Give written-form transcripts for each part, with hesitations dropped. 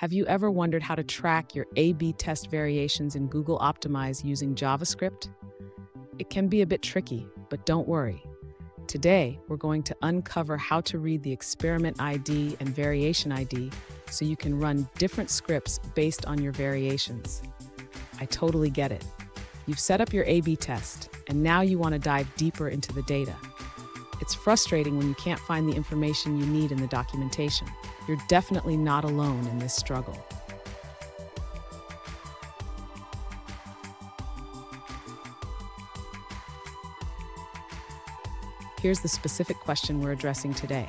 Have you ever wondered how to track your A/B test variations in Google Optimize using JavaScript? It can be a bit tricky, but don't worry. Today, we're going to uncover how to read the ExperimentId and VariationId so you can run different scripts based on your variations. I totally get it. You've set up your A/B test, and now you want to dive deeper into the data. It's frustrating when you can't find the information you need in the documentation. You're definitely not alone in this struggle. Here's the specific question we're addressing today.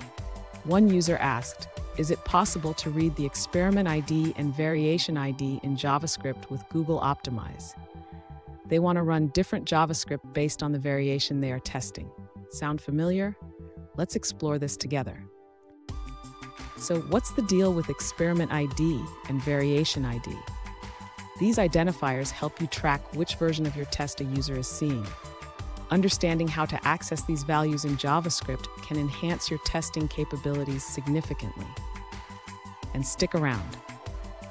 One user asked, is it possible to read the ExperimentId and VariationId in JavaScript with Google Optimize? They want to run different JavaScript based on the variation they are testing. Sound familiar? Let's explore this together. So what's the deal with ExperimentId and VariationId? These identifiers help you track which version of your test a user is seeing. Understanding how to access these values in JavaScript can enhance your testing capabilities significantly. And stick around.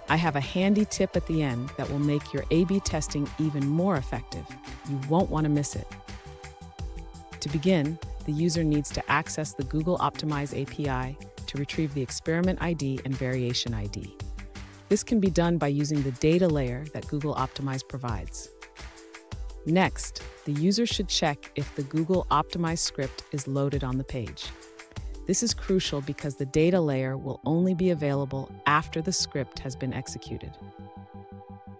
I have a handy tip at the end that will make your A/B testing even more effective. You won't want to miss it. To begin, the user needs to access the Google Optimize API to retrieve the ExperimentId and VariationId. This can be done by using the data layer that Google Optimize provides. Next, the user should check if the Google Optimize script is loaded on the page. This is crucial because the data layer will only be available after the script has been executed.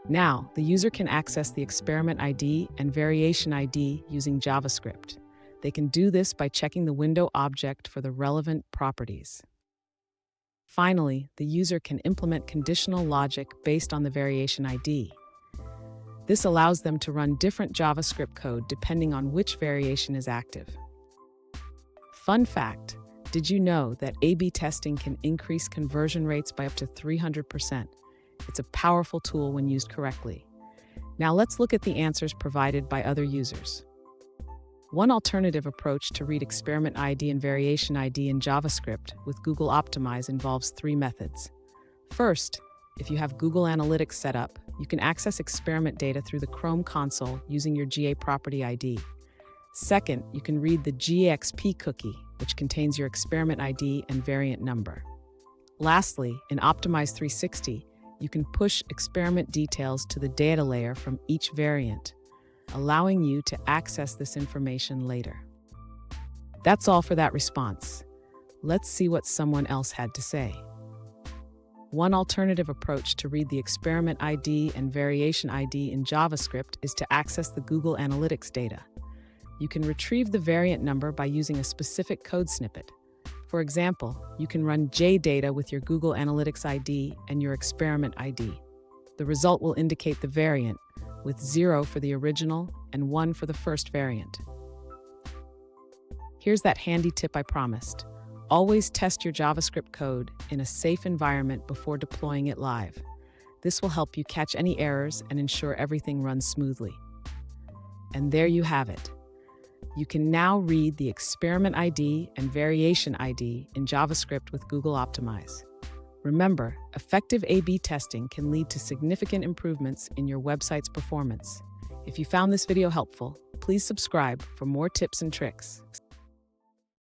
Now, the user can access the ExperimentId and VariationId using JavaScript. They can do this by checking the window object for the relevant properties. Finally, the user can implement conditional logic based on the VariationId. This allows them to run different JavaScript code depending on which variation is active. Fun fact, did you know that A/B testing can increase conversion rates by up to 300%? It's a powerful tool when used correctly. Now let's look at the answers provided by other users. One alternative approach to read ExperimentId and VariationId in JavaScript with Google Optimize involves three methods. First, if you have Google Analytics set up, you can access experiment data through the Chrome console using your GA property ID. Second, you can read the GAXP cookie, which contains your ExperimentId and variant number. Lastly, in Optimize 360, you can push experiment details to the data layer from each variant, allowing you to access this information later. That's all for that response. Let's see what someone else had to say. One alternative approach to read the ExperimentId and VariationId in JavaScript is to access the Google Analytics data. You can retrieve the variant number by using a specific code snippet. For example, you can run JData with your Google Analytics ID and your ExperimentId. The result will indicate the variant, with 0 for the original and 1 for the first variant. Here's that handy tip I promised. Always test your JavaScript code in a safe environment before deploying it live. This will help you catch any errors and ensure everything runs smoothly. And there you have it. You can now read the ExperimentId and VariationId in JavaScript with Google Optimize. Remember, effective A/B testing can lead to significant improvements in your website's performance. If you found this video helpful, please subscribe for more tips and tricks.